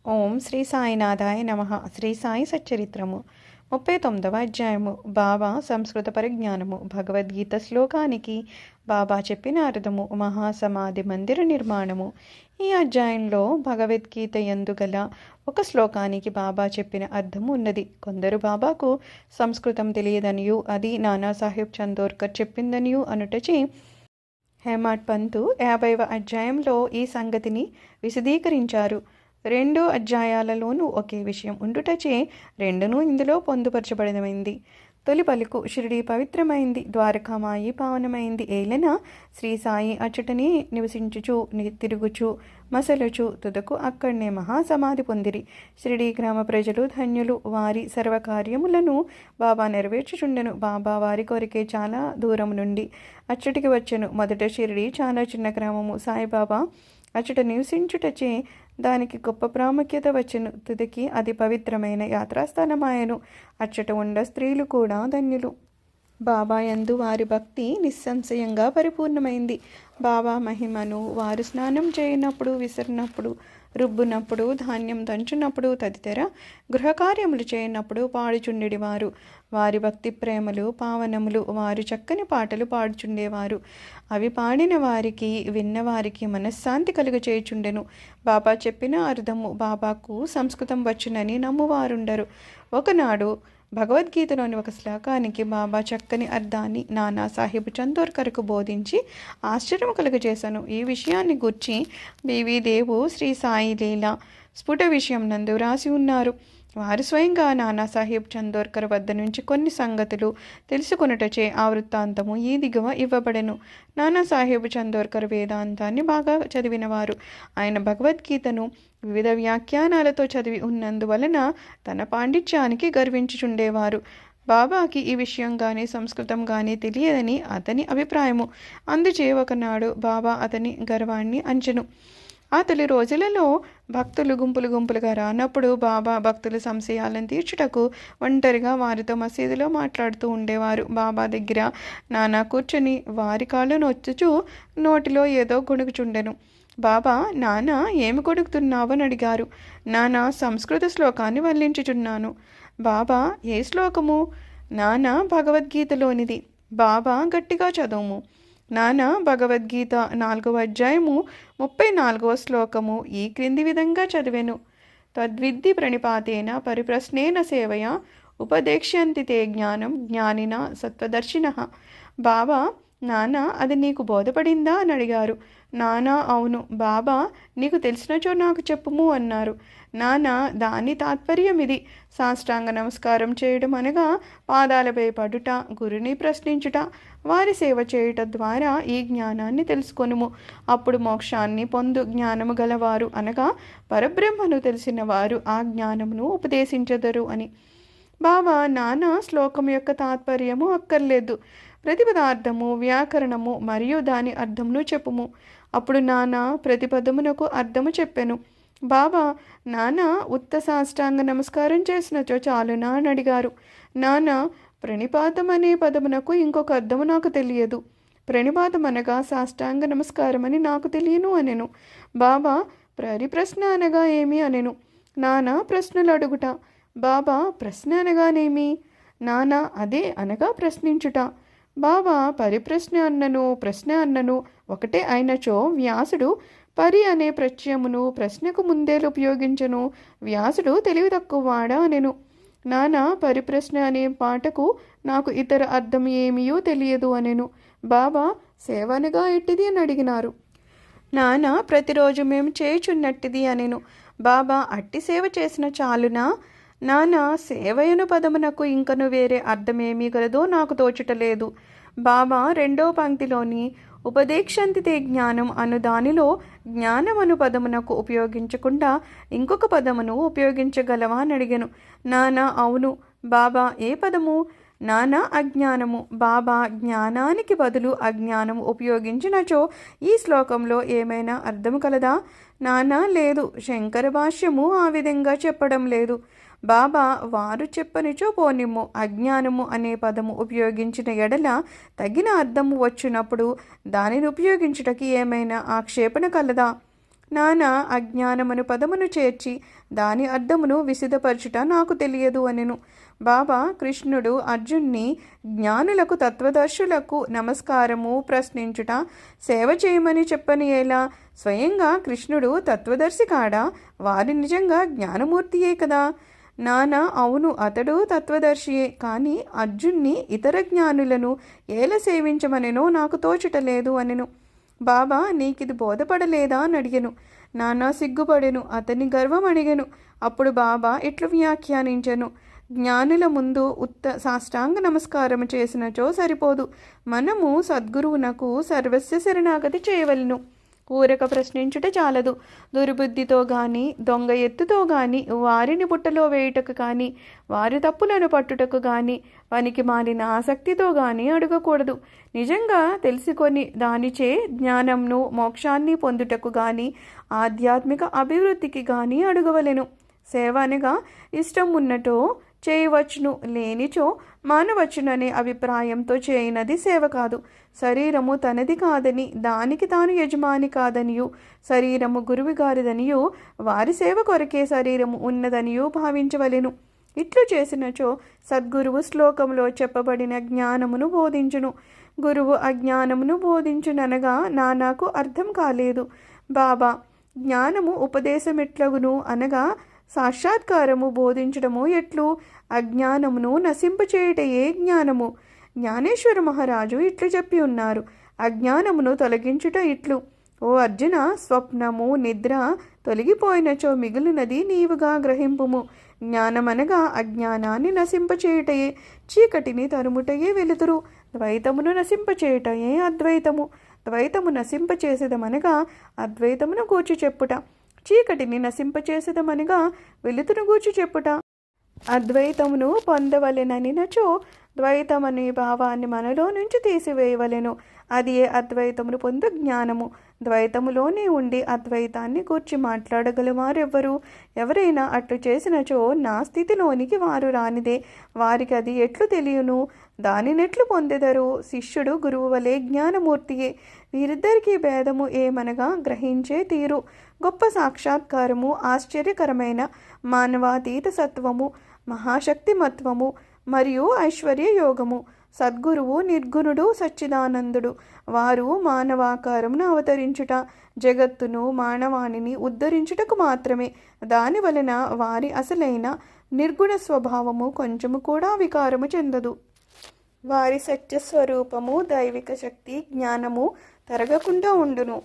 ఓం శ్రీ సాయినాథాయ నమః. శ్రీ సాయి సచ్చరిత్రము 39వ అధ్యాయము. బాబా సంస్కృత పరిజ్ఞానము. భగవద్గీత శ్లోకానికి బాబా చెప్పిన అర్థము. మహాసమాధి మందిర నిర్మాణము. ఈ అధ్యాయంలో భగవద్గీత యందు గల ఒక శ్లోకానికి బాబా చెప్పిన అర్థము ఉన్నది. కొందరు బాబాకు సంస్కృతం తెలియదనియు అది నానాసాహెబ్ చందోర్కర్ చెప్పిందనియు అనుటచే హేమాడ్ పంతు 50వ అధ్యాయంలో ఈ సంగతిని విశదీకరించారు. 2 అధ్యాయాలలోనూ ఒకే విషయం ఉండుటచే రెండునూ ఇందులో పొందుపరచబడినమైంది. తొలి పలుకు షిరిడి పవిత్రమైంది, ద్వారకామాయి పావనమైంది. ఏలన శ్రీ సాయి అచ్చటనే నివసించుచు తిరుగుచు మసలుచు తుదకు అక్కడనే మహాసమాధి పొందిరి. షిరిడి గ్రామ ప్రజలు ధన్యులు. వారి సర్వకార్యములను బాబా నెరవేర్చుచుండెను. బాబా వారి కొరికే చాలా దూరం నుండి అచ్చటికి వచ్చెను. మొదట షిరిడి చాలా చిన్న గ్రామము. సాయిబాబా అచ్చట నివసించుటచే దానికి గొప్ప ప్రాముఖ్యత వచ్చెను. తుదికి అది పవిత్రమైన యాత్రాస్థానమాయను. అచ్చట ఉండ స్త్రీలు కూడా ధన్యులు. బాబా యందు వారి భక్తి నిస్సంశయంగా పరిపూర్ణమైంది. బాబా మహిమను వారు స్నానం చేయనప్పుడు, విసిరినప్పుడు, రుబ్బునప్పుడు, ధాన్యం దంచునప్పుడు తదితర గృహకార్యములు చేయనప్పుడు పాడుచుండెడివారు. వారి భక్తి ప్రేమలు పావనములు. వారు చక్కని పాటలు పాడుచుండేవారు. అవి పాడిన వారికి విన్నవారికి మనశ్శాంతి కలుగచేయుచుండెను. బాబా చెప్పిన అర్థము. బాబాకు సంస్కృతం వచ్చునని నమ్మువారుండరు. ఒకనాడు భగవద్గీతలోని ఒక శ్లోకానికి బాబా చక్కని అర్థాన్ని నానాసాహెబ్ చందోర్కర్కు బోధించి ఆశ్చర్యం కలుగజేశాను. ఈ విషయాన్ని గూర్చి బివి దేవు శ్రీ సాయి లీలా స్ఫుట విషయం నందు వ్రాసి ఉన్నారు. వారు స్వయంగా నానాసాహెబ్ చందోర్కర్ వద్ద నుంచి కొన్ని సంగతులు తెలుసుకొనుటచే ఆ వృత్తాంతము ఈ దిగువ ఇవ్వబడెను. నానాసాహెబ్ చందోర్కర్ వేదాంతాన్ని బాగా చదివినవారు. ఆయన భగవద్గీతను వివిధ వ్యాఖ్యానాలతో చదివి ఉన్నందువలన తన పాండిత్యానికి గర్వించుచుండేవారు. బాబాకి ఈ విషయం కానీ సంస్కృతం కానీ తెలియదని అతని అభిప్రాయము. అందుచే ఒకనాడు బాబా అతని గర్వాన్ని అంచెను. ఆ తొలి రోజులలో భక్తులు గుంపులుగా రానప్పుడు బాబా భక్తుల సంశయాలను తీర్చుటకు ఒంటరిగా వారితో మసీదులో మాట్లాడుతూ ఉండేవారు. బాబా దగ్గర నానా కూర్చొని వారి కాళ్ళు నొచ్చుచూ నోటిలో ఏదో గొణుకుచుండెను. బాబా, నానా ఏమి కొడుకుతున్నావు అని అడిగారు. నానా సంస్కృత శ్లోకాన్ని వల్లించుచున్నాను. బాబా, ఏ శ్లోకము? నానా భగవద్గీతలోనిది. బాబా, గట్టిగా చదువుము. నానా భగవద్గీత 4వ అధ్యాయము 34వ శ్లోకము ఈ క్రింది విధంగా చదివెను. తద్విద్ధి ప్రణిపాతేన పరిప్రశ్నేన సేవయా ఉపదేక్ష్యంతి తే జ్ఞానం జ్ఞానిన సత్వదర్శినః. బాబా, నానా అది నీకు బోధపడిందా అని అడిగారు. నానా, అవును. బాబా, నీకు తెలిసినచో నాకు చెప్పుము అన్నారు. నానా, దాని తాత్పర్యం ఇది. సాష్టాంగ నమస్కారం చేయడం అనగా పాదాలపై పడుట, గురుని ప్రశ్నించుట, వారి సేవ చేయుట ద్వారా ఈ జ్ఞానాన్ని తెలుసుకొనుము. అప్పుడు మోక్షాన్ని పొందు. జ్ఞానము గలవారు అనగా పరబ్రహ్మను తెలిసిన వారు ఆ జ్ఞానమును ఉపదేశించెదరు అని. బాబా, నానా శ్లోకం యొక్క తాత్పర్యము అక్కర్లేదు, ప్రతిపదార్థము, వ్యాకరణము మరియు దాని అర్థమును చెప్పుము. అప్పుడు నానా ప్రతిపదమునకు అర్థము చెప్పెను. బాబా, నానా ఉత్త సాష్టాంగ నమస్కారం చేసినచో చాలునా అని అడిగారు. నానా, ప్రణిపాతం అనే పదమునకు ఇంకొక అర్థము నాకు తెలియదు. ప్రణిపాతం అనగా సాష్టాంగ నమస్కారం అని నాకు తెలియను అనెను. బాబా, పరిప్రశ్న అనగా ఏమి అనెను. నానా, ప్రశ్నలు అడుగుట. బాబా, ప్రశ్న అనగానేమి? నానా, అదే అనగా ప్రశ్నించుట. బాబా, పరిప్రశ్న అన్నను ప్రశ్న అన్నను ఒకటే అయినచో వ్యాసుడు పరి అనే ప్రత్యయమును ప్రశ్నకు ముందేలు ఉపయోగించను. వ్యాసుడు తెలివి తక్కువవాడా అనెను. నానా, పరిప్రశ్న అనే పాటకు నాకు ఇతర అర్థం ఏమీయూ తెలియదు అనెను. బాబా, సేవ అనగా ఎట్టిది అని అడిగినారు. నానా, ప్రతిరోజు మేము చేయుచున్నట్టిది అనెను. బాబా, అట్టి సేవ చేసిన చాలునా? నానా, సేవయను పదమునకు ఇంకను వేరే అర్థమేమీ గలదో నాకు తోచుటలేదు. బాబా, 2వ పంక్తిలోని ఉపదేక్షంతి తే జ్ఞానం అను దానిలో జ్ఞానం అను పదమునకు ఉపయోగించకుండా ఇంకొక పదమును ఉపయోగించగలవా అని అడిగాను. నానా, అవును. బాబా, ఏ పదము? నానా, అజ్ఞానము. బాబా, జ్ఞానానికి బదులు అజ్ఞానము ఉపయోగించినచో ఈ శ్లోకంలో ఏమైనా అర్థము కలదా? నానా, లేదు. శంకర భాష్యము ఆ విధంగా చెప్పడం లేదు. బాబా, వారు చెప్పనిచో పోనిమ్ము. అజ్ఞానము అనే పదము ఉపయోగించిన ఎడల తగిన అర్థము వచ్చినప్పుడు దానిని ఉపయోగించుటకి ఏమైనా ఆక్షేపణ కలదా? నానా అజ్ఞానమను పదమును చేర్చి దాని అర్థమును విశదపరచుట నాకు తెలియదు అనెను. బాబా కృష్ణుడు అర్జున్ని జ్ఞానులకు తత్వదర్శులకు నమస్కారము ప్రశ్నించుట సేవ చేయమని చెప్పని ఎలా? స్వయంగా కృష్ణుడు తత్వదర్శి కాడా? వారి నిజంగా జ్ఞానమూర్తియే కదా. నానా అవును, అతడు తత్వదర్శియే. కానీ అర్జున్ని ఇతర జ్ఞానులను ఏల సేవించమనెనో నాకు తోచుటలేదు అనెను. బాబా నీకిది బోధపడలేదా అని అడిగెను. నానా సిగ్గుపడెను, అతని గర్వం అడిగెను. అప్పుడు బాబా ఇట్లు వ్యాఖ్యానించెను. జ్ఞానుల ముందు సాష్టాంగ నమస్కారం చేసినచో సరిపోదు, మనము సద్గురువునకు సర్వస్వ శరణాగతి చేయవలను. ఊరక ప్రశ్నించుట చాలదు. దుర్బుద్ధితో గాని దొంగ ఎత్తుతో గాని వారిని బుట్టలో వేయుటకు కానీ వారి తప్పులను పట్టుటకు గాని వానికి మాలిన ఆసక్తితో గాని అడగకూడదు. నిజంగా తెలుసుకొని దానిచే జ్ఞానంను మోక్షాన్ని పొందుటకు గాని ఆధ్యాత్మిక అభివృద్ధికి గాని అడగవలెను. సేవ అనగా ఇష్టం ఉన్నటో చేయవచ్చును, లేనిచో మానవచ్చుననే అభిప్రాయంతో చేయనది సేవ కాదు. శరీరము తనది కాదని, దానికి తాను యజమాని కాదనియు, శరీరము గురువు గారిదనియు, వారి సేవ కొరకే శరీరము ఉన్నదనియు భావించవలెను. ఇట్లు చేసినచో సద్గురువు శ్లోకంలో చెప్పబడిన జ్ఞానమును బోధించును. గురువు అజ్ఞానమును బోధించుననగా నాకు అర్థం కాలేదు. బాబా జ్ఞానము ఉపదేశమెట్లగును అనగా సాక్షాత్కారము బోధించడము ఎట్లు? అజ్ఞానమును నశింపచేయుటయే జ్ఞానము. జ్ఞానేశ్వర మహారాజు ఇట్లు చెప్పి ఉన్నారు. అజ్ఞానమును తొలగించుట ఇట్లు: ఓ అర్జున, స్వప్నము నిద్ర తొలగిపోయినచో మిగిలినది నీవుగా గ్రహింపుము. జ్ఞానమనగా అజ్ఞానాన్ని నశింపచేయుటయే, చీకటిని తరుముటయే వెలుతురు. ద్వైతమును నశింపచేయుటయే అద్వైతము. ద్వైతము నశింపచేసేదమనగా అద్వైతమును గూర్చి చెప్పుట, చీకటిని నశింపచేసేదమనగా వెలుతురు గూర్చి చెప్పుట. అద్వైతమును పొందవలెననినచో ద్వైతమనే భావాన్ని మనలో నుంచి తీసివేయవలెను. అది ఏ అద్వైతమును పొందు జ్ఞానము. ద్వైతములోనే ఉండి అద్వైతాన్ని గూర్చి మాట్లాడగలవారెవ్వరు? ఎవరైనా అట్లు చేసినచో నా స్థితిలోనికి వారు రానిదే. వారికి అది ఎట్లు తెలియను? దానినెట్లు పొందెదరు? శిష్యుడు గురువు వలె జ్ఞానమూర్తియే. వీరిద్దరికీ భేదము ఏమనగా గ్రహించే తీరు. గొప్ప సాక్షాత్కారము, ఆశ్చర్యకరమైన మానవాతీత సత్వము, మహాశక్తిమత్వము మరియు ఐశ్వర్య యోగము. సద్గురువు నిర్గుణుడు, సచ్చిదానందుడు. వారు మానవాకారమును అవతరించుట, జగత్తును మానవాణిని ఉద్ధరించుటకు మాత్రమే. దాని వలన వారి అసలైన నిర్గుణ స్వభావము కొంచెము కూడా వికారము చెందదు. వారి సత్యస్వరూపము, దైవిక శక్తి, జ్ఞానము తరగకుండా ఉండును.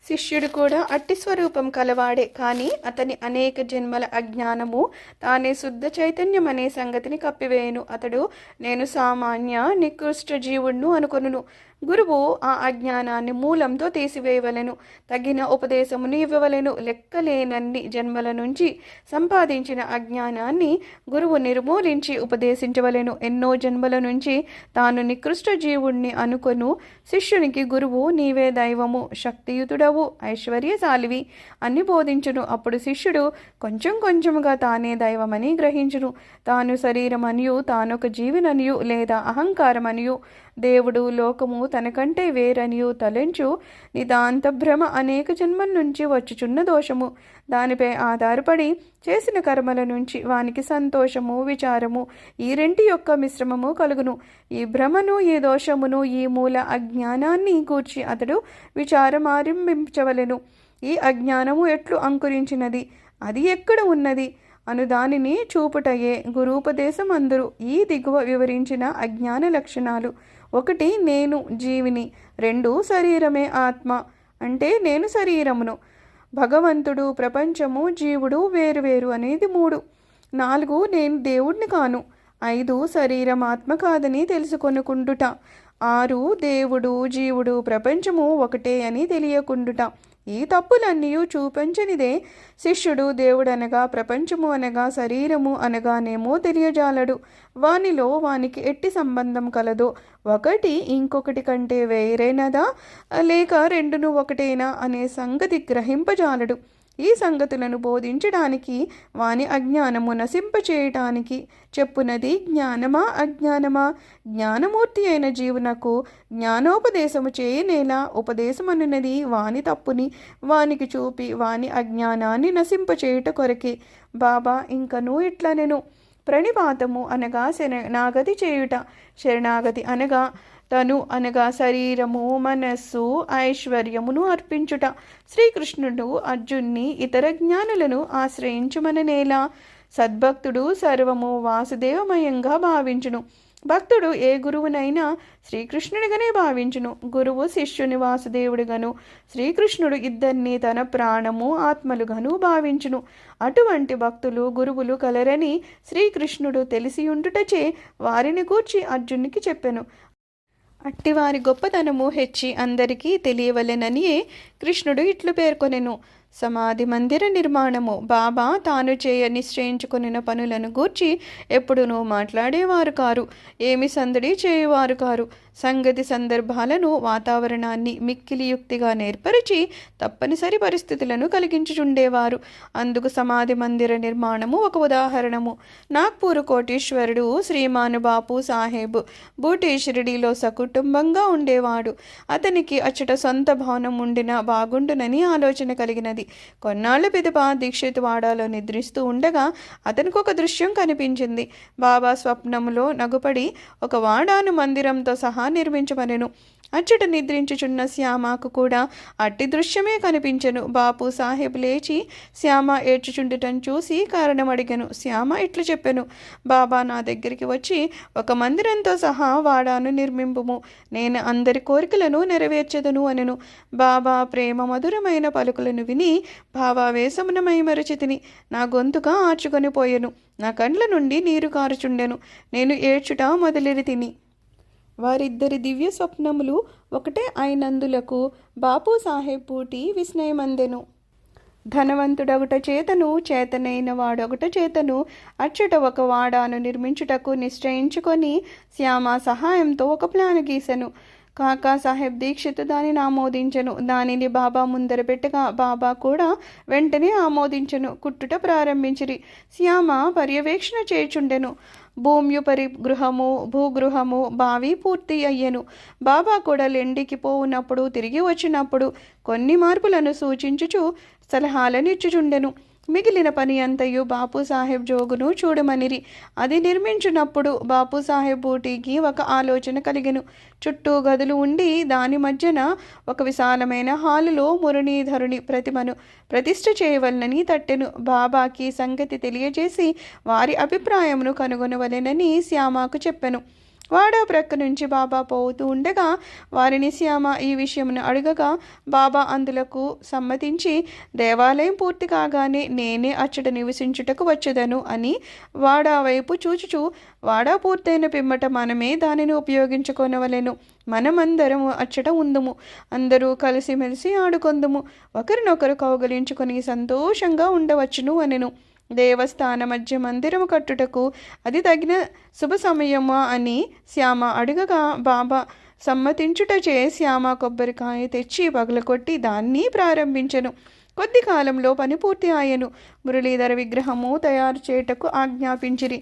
శిష్యుడు కూడా అట్టి స్వరూపం కలవాడే. కానీ అతని అనేక జన్మల అజ్ఞానము తానే శుద్ధ చైతన్యం అనే సంగతిని కప్పివేయను. అతడు నేను సామాన్య నికృష్ట జీవుడును అనుకొనును. గురువు ఆ అజ్ఞానాన్ని మూలంతో తీసివేయవలెను. తగిన ఉపదేశమును ఇవ్వవలెను. లెక్కలేనన్ని జన్మల నుంచి సంపాదించిన అజ్ఞానాన్ని గురువు నిర్మూలించి ఉపదేశించవలెను. ఎన్నో జన్మల నుంచి తాను నికృష్ట జీవుణ్ణి అనుకొను శిష్యునికి గురువు నీవే దైవము, శక్తియుతుడవు, ఐశ్వర్యశాలివి అని బోధించును. అప్పుడు శిష్యుడు కొంచెం కొంచెముగా తానే దైవమని గ్రహించును. తాను శరీరమనియు, తానొక జీవిననియు లేదా అహంకారమనియు, దేవుడు లోకము తనకంటే వేరనియు తలంచు నిదాంత భ్రమ అనేక జన్మల నుంచి వచ్చుచున్న దోషము. దానిపై ఆధారపడి చేసిన కర్మల నుంచి వానికి సంతోషము, విచారము ఈ రెంటి యొక్క మిశ్రమము కలుగును. ఈ భ్రమను, ఈ దోషమును, ఈ మూల అజ్ఞానాన్ని గూర్చి అతడు విచారం ఆరంభించవలెను. ఈ అజ్ఞానము ఎట్లు అంకురించినది, అది ఎక్కడ ఉన్నది అను దానిని చూపుటయే గురూపదేశం అందరు. ఈ దిగువ వివరించిన అజ్ఞాన లక్షణాలు: 1 నేను జీవిని, 2 శరీరమే ఆత్మ అంటే నేను శరీరమును, భగవంతుడు, ప్రపంచము, జీవుడు వేరువేరు అనేది 3, 4 నేను దేవుడిని కాను, 5 శరీరం ఆత్మ కాదని తెలుసుకొనుకుండుట, 6 దేవుడు, జీవుడు, ప్రపంచము ఒకటే అని తెలియకుండుట. ఈ తప్పులన్నీ చూపించనిదే శిష్యుడు దేవుడనగా, ప్రపంచము అనగా, శరీరము అనగానేమో తెలియజాలడు. వానిలో వానికి ఎట్టి సంబంధం కలదో, ఒకటి ఇంకొకటి కంటే వేరేనదా లేక రెండును ఒకటేనా అనే సంగతి గ్రహింపజాలడు. ఈ సంగతులను బోధించడానికి వాని అజ్ఞానము నశింపచేయటానికి చెప్పునది జ్ఞానమా అజ్ఞానమా? జ్ఞానమూర్తి అయిన జీవునకు జ్ఞానోపదేశము చేయనేలా ఉపదేశమనున్నది వాని తప్పుని వానికి చూపి వాని అజ్ఞానాన్ని నశింపచేయుట కొరకే. బాబా ఇంకనూ ఇట్లా నేను ప్రణిపాతము అనగా శరణాగతి చేయుట, శరణాగతి అనగా తను అనగా శరీరము మనస్సు ఐశ్వర్యమును అర్పించుట. శ్రీకృష్ణుడు అర్జున్ని ఇతర జ్ఞానులను ఆశ్రయించుమననేలా. సద్భక్తుడు సర్వము వాసుదేవమయంగా భావించును. భక్తుడు ఏ గురువునైనా శ్రీకృష్ణుడిగానే భావించును. గురువు శిష్యుని వాసుదేవుడిగాను, శ్రీకృష్ణుడు ఇద్దరిని తన ప్రాణము ఆత్మలుగాను భావించును. అటువంటి భక్తులు గురువులు కలరని శ్రీకృష్ణుడు తెలిసియుండుటచే వారిని గూర్చి అర్జునికి చెప్పెను. అట్టివారి గొప్పతనము హెచ్చి అందరికీ తెలియవలెననియే కృష్ణుడు ఇట్లు పేర్కొనెను. సమాధి మందిర నిర్మాణము బాబా తాను చేయ నిశ్చయించుకొనిన పనులను గూర్చి ఎప్పుడునూ మాట్లాడేవారు కారు, ఏమి సందడి చేయువారు కారు. సంగతి సందర్భాలను వాతావరణాన్ని మిక్కిలి యుక్తిగా నేర్పరిచి తప్పనిసరి పరిస్థితులను కలిగించుచుండేవారు. అందుకు సమాధి మందిర నిర్మాణము ఒక ఉదాహరణము. నాగ్పూర్ కోటీశ్వరుడు శ్రీమాను బాపు సాహెబ్ బూటీ షిరిడీలో సకుటుంబంగా ఉండేవాడు. అతనికి అచ్చట సొంత భవనం ఉండిన బాగుండునని ఆలోచన కలిగినది. కొన్నాళ్ల పిదప దీక్షిత్ వాడాలో నిద్రిస్తూ ఉండగా అతనికి ఒక దృశ్యం కనిపించింది. బాబా స్వప్నములో నగుపడి ఒక వాడాను మందిరంతో సహా నిర్మించమనెను. అచ్చట నిద్రించుచున్న శ్యామకు కూడా అట్టి దృశ్యమే కనిపించెను. బాపు సాహెబ్ లేచి శ్యామ ఏడ్చుచుండటం చూసి కారణం అడిగాను. శ్యామ ఇట్లు చెప్పెను, బాబా నా దగ్గరికి వచ్చి ఒక మందిరంతో సహా వాడాను నిర్మింపుము, నేను అందరి కోరికలను నెరవేర్చదను అనెను. బాబా ప్రేమ మధురమైన పలుకులను విని భావావేశమున మైమరచితిని. నా గొంతుగా ఆర్చుకొని పోయెను. నా కండ్ల నుండి నీరు కారుచుండెను. నేను ఏడ్చుట మొదలెరి తిని. వారిద్దరి దివ్య స్వప్నములు ఒకటే అయినందులకు బాపు సాహెబ్ బూటీ విస్మయమందెను. ధనవంతుడొకట చేతను చేతనైన వాడొకట చేతను అచ్చట ఒక వాడాను నిర్మించుటకు నిశ్చయించుకొని శ్యామ సహాయంతో ఒక ప్లాను గీసెను. కాకా సాహెబ్ దీక్షిత్ దానిని ఆమోదించెను. దానిని బాబా ముందర పెట్టగా బాబా కూడా వెంటనే ఆమోదించెను. కుట్టుట ప్రారంభించిరి. శ్యామ పర్యవేక్షణ చేయుచుండెను. భూమ్యుపరి గృహము భూగృహము బావి పూర్తి అయ్యెను. బాబా కూడా లెండికి పోవునప్పుడు తిరిగి వచ్చినప్పుడు కొన్ని మార్పులను సూచించుచు సలహాలనిచ్చుచుండెను. మిగిలిన పని అంతయు బాపు సాహెబ్ జోగును చూడమనిరి. అది నిర్మించినప్పుడు బాపు సాహెబ్ బూటీకి ఒక ఆలోచన కలిగెను. చుట్టూ గదులు ఉండి దాని మధ్యన ఒక విశాలమైన హాలులో మురళీధరుని ప్రతిమను ప్రతిష్ఠ చేయవలనని తట్టెను. బాబాకి సంగతి తెలియజేసి వారి అభిప్రాయమును కనుగొనవలెనని శ్యామకు చెప్పెను. వాడా ప్రక్క నుంచి బాబా పోతూ ఉండగా వారిని శ్యామ ఈ విషయమును అడగగా బాబా అందులకు సమ్మతించి దేవాలయం పూర్తి కాగానే నేనే అచ్చట నివసించుటకు వచ్చేదను అని వాడా వైపు చూచుచూ, వాడా పూర్తయిన పిమ్మట మనమే దానిని ఉపయోగించుకొనవలెను. మనమందరము అచ్చట ఉందుము, అందరూ కలిసిమెలిసి ఆడుకొందుము, ఒకరినొకరు కౌగలించుకొని సంతోషంగా ఉండవచ్చును అనెను. దేవస్థాన మధ్య మందిరము కట్టుటకు అది తగిన శుభ సమయమా అని శ్యామ అడగగా బాబా సమ్మతించుటచే శ్యామ కొబ్బరికాయ తెచ్చి పగలకొట్టి దాన్ని ప్రారంభించెను. కొద్ది కాలంలో పని పూర్తి ఆయను. మురళీధర విగ్రహము తయారు చేయుటకు ఆజ్ఞాపించిరి.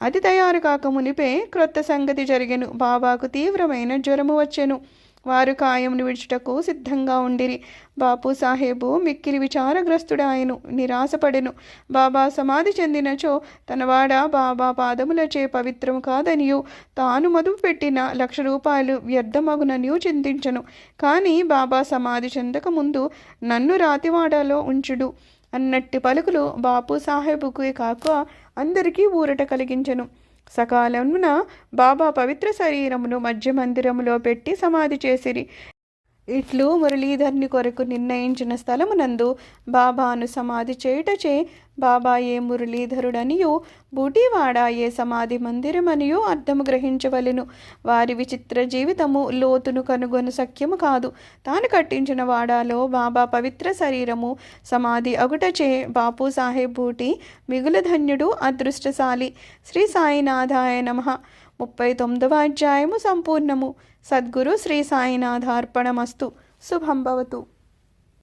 అది తయారు కాక మునిపే క్రొత్త సంగతి జరిగెను. బాబాకు తీవ్రమైన జ్వరము వచ్చెను. వారు కాయమును విడుచుటకు సిద్ధంగా ఉండిరి. బాపు సాహేబు మిక్కిలి విచారగ్రస్తుడాయను, నిరాశపడెను. బాబా సమాధి చెందినచో తనవాడ బాబా పాదములచే పవిత్రము కాదనియు తాను మదుపు పెట్టిన 1,00,000 రూపాయలు వ్యర్థమగుననియు చింతించను. కానీ బాబా సమాధి చెందక ముందు నన్ను రాతివాడలో ఉంచుడు అన్నట్టి పలుకులు బాపు సాహెబుకు కాక అందరికీ ఊరట కలిగించెను. సకాలమున బాబా పవిత్ర శరీరమును మధ్య మందిరములో పెట్టి సమాధి చేసిరి. ఇట్లు మురళీధర్ని కొరకు నిర్ణయించిన స్థలమునందు బాబాను సమాధి చేయుటచే బాబా ఏ మురళీధరుడనియు బూటీవాడ ఏ సమాధి మందిరమనియు అర్థము గ్రహించవలెను. వారి విచిత్ర జీవితము లోతును కనుగొన సఖ్యము కాదు. తాను కట్టించిన వాడాలో బాబా పవిత్ర శరీరము సమాధి అగుటచే బాపు సాహెబ్ బూటీ మిగుల ధన్యుడు, అదృష్టశాలి. శ్రీ సాయినాథాయ నమః. 39వ అధ్యాయము సంపూర్ణము. సద్గురు శ్రీ సాయినాథార్పణమస్తు. శుభం భవతు.